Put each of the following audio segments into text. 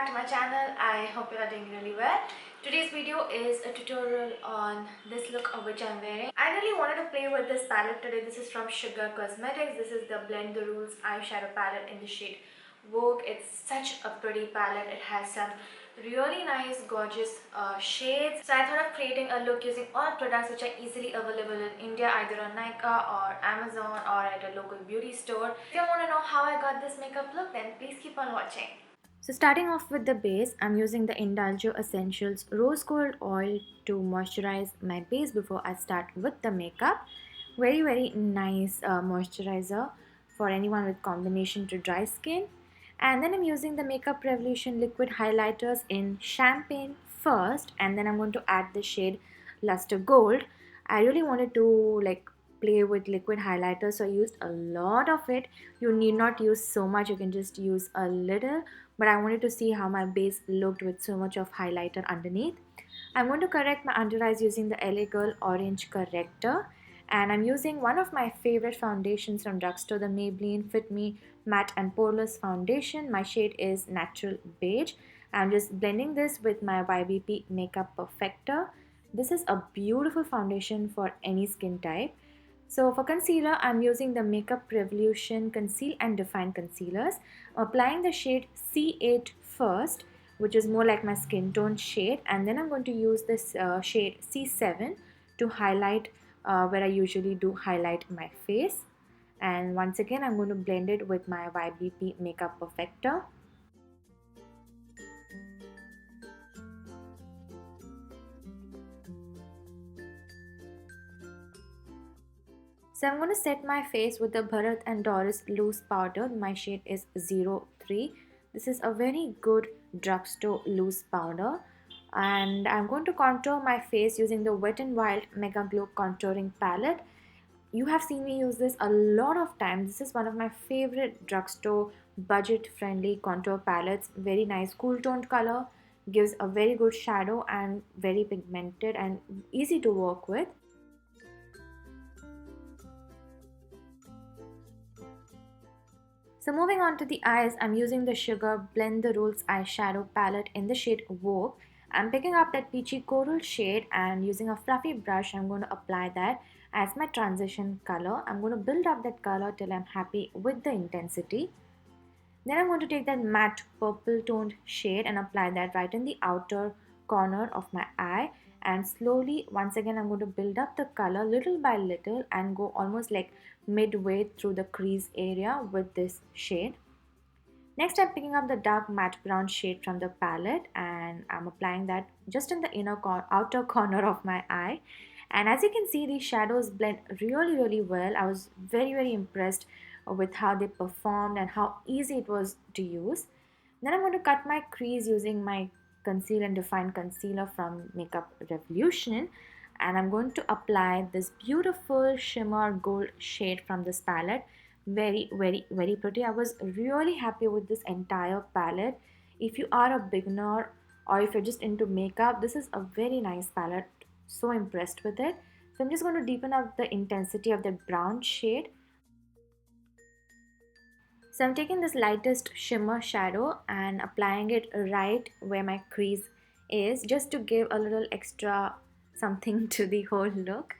back to my channel. I hope you are doing really well. Today's video is a tutorial on this look of which I'm wearing. I really wanted to play with this palette today. This is from Sugar Cosmetics. This is the Blend the Rules eyeshadow palette in the shade Vogue. It's such a pretty palette. It has some really nice gorgeous shades. So I thought of creating a look using all products which are easily available in India, either on Nykaa or Amazon or at a local beauty store. If you want to know how I got this makeup look, then please keep on watching. So starting off with the base, I'm using the Indulgeo Essentials Rose Gold Oil to moisturize my base before I start with the makeup. Very nice moisturizer for anyone with combination to dry skin. And then I'm using the Makeup Revolution liquid highlighters in Champagne first, and then I'm going to add the shade Lustre Gold. I really wanted to play with liquid highlighter, so I used a lot of it. You need not use so much, you can just use a little, but I wanted to see how my base looked with so much of highlighter underneath. I'm going to correct my under eyes using the LA Girl Orange Corrector, and I'm using one of my favorite foundations from drugstore, the Maybelline Fit Me Matte and Poreless foundation. My shade is Natural Beige. I'm just blending this with my YBP Makeup Perfector. This is a beautiful foundation for any skin type. So for concealer, I'm using the Makeup Revolution Conceal and Define Concealers. I'm applying the shade C8 first, which is more like my skin tone shade, and then I'm going to use this shade C7 to highlight where I usually do highlight my face. And once again, I'm going to blend it with my YBP Makeup Perfector. So I'm going to set my face with the Bharat and Dorris loose powder. My shade is 03. This is a very good drugstore loose powder. And I'm going to contour my face using the Wet n Wild Mega Glow Contouring Palette. You have seen me use this a lot of times. This is one of my favorite drugstore budget friendly contour palettes. Very nice cool toned color. Gives a very good shadow and very pigmented and easy to work with. So moving on to the eyes, I'm using the Sugar Blend the Rules eyeshadow palette in the shade Vogue. I'm picking up that peachy coral shade and using a fluffy brush, I'm going to apply that as my transition color. I'm going to build up that color till I'm happy with the intensity. Then I'm going to take that matte purple toned shade and apply that right in the outer corner of my eye. And slowly, once again, I'm going to build up the color little by little and go almost like midway through the crease area with this shade. Next, I'm picking up the dark matte brown shade from the palette and I'm applying that just in the outer corner of my eye. And as you can see, these shadows blend really well. I was very impressed with how they performed and how easy it was to use. Then I'm going to cut my crease using my Conceal and Define Concealer from Makeup Revolution, and I'm going to apply this beautiful shimmer gold shade from this palette. Very pretty. I was really happy with this entire palette. If you are a beginner or if you're just into makeup, this is a very nice palette. So impressed with it. So I'm just going to deepen up the intensity of the brown shade. So I'm taking this lightest shimmer shadow and applying it right where my crease is, just to give a little extra something to the whole look.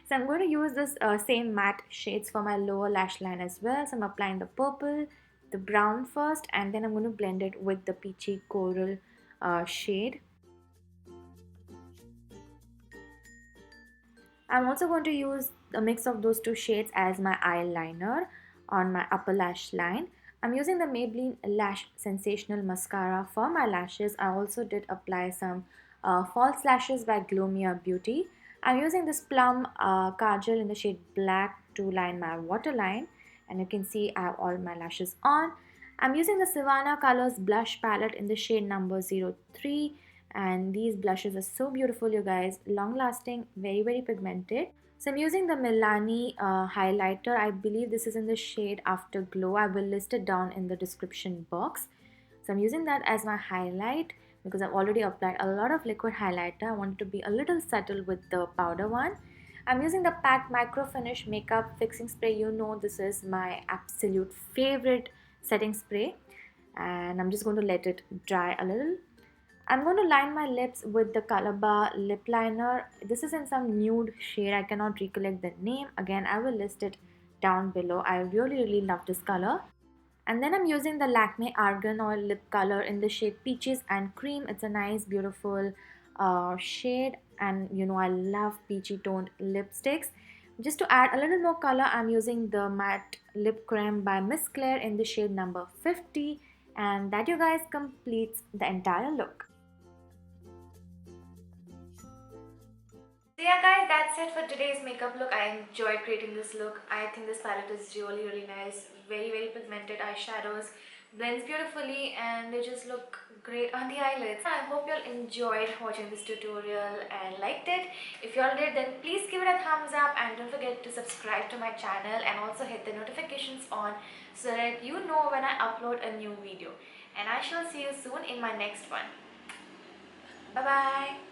So I'm going to use this same matte shades for my lower lash line as well. So I'm applying the purple, the brown first, and then I'm going to blend it with the peachy coral shade. I'm also going to use a mix of those two shades as my eyeliner on my upper lash line. I'm using the Maybelline Lash Sensational Mascara for my lashes. I also did apply some false lashes by Beauty. I'm using this Plum kajal in the shade Black to line my waterline, and you can see I have all my lashes on. I'm using the Savannah Colors blush palette in the shade number 03, and these blushes are so beautiful, you guys. Long lasting, very pigmented. So I'm using the Milani highlighter. I believe this is in the shade Afterglow. I will list it down in the description box. So I'm using that as my highlight because I've already applied a lot of liquid highlighter. I wanted to be a little subtle with the powder one. I'm using the PAC Microfinish Makeup Fixing Spray. You know this is my absolute favorite setting spray. and I'm just going to let it dry a little. I'm going to line my lips with the Colorbar lip liner. This is in some nude shade. I cannot recollect the name. Again, I will list it down below. I really love this color. And then I'm using the Lakme Argan Oil lip color in the shade Peaches and Cream. It's a nice, beautiful shade. And you know, I love peachy toned lipsticks. Just to add a little more color, I'm using the matte lip creme by Miss Claire in the shade number 50. And that, you guys, completes the entire look. So yeah guys, that's it for today's makeup look. I enjoyed creating this look. I think this palette is really nice. Very pigmented eyeshadows. Blends beautifully and they just look great on the eyelids. I hope you all enjoyed watching this tutorial and liked it. If you all did, then please give it a thumbs up and don't forget to subscribe to my channel and also hit the notifications on so that you know when I upload a new video. And I shall see you soon in my next one. Bye bye.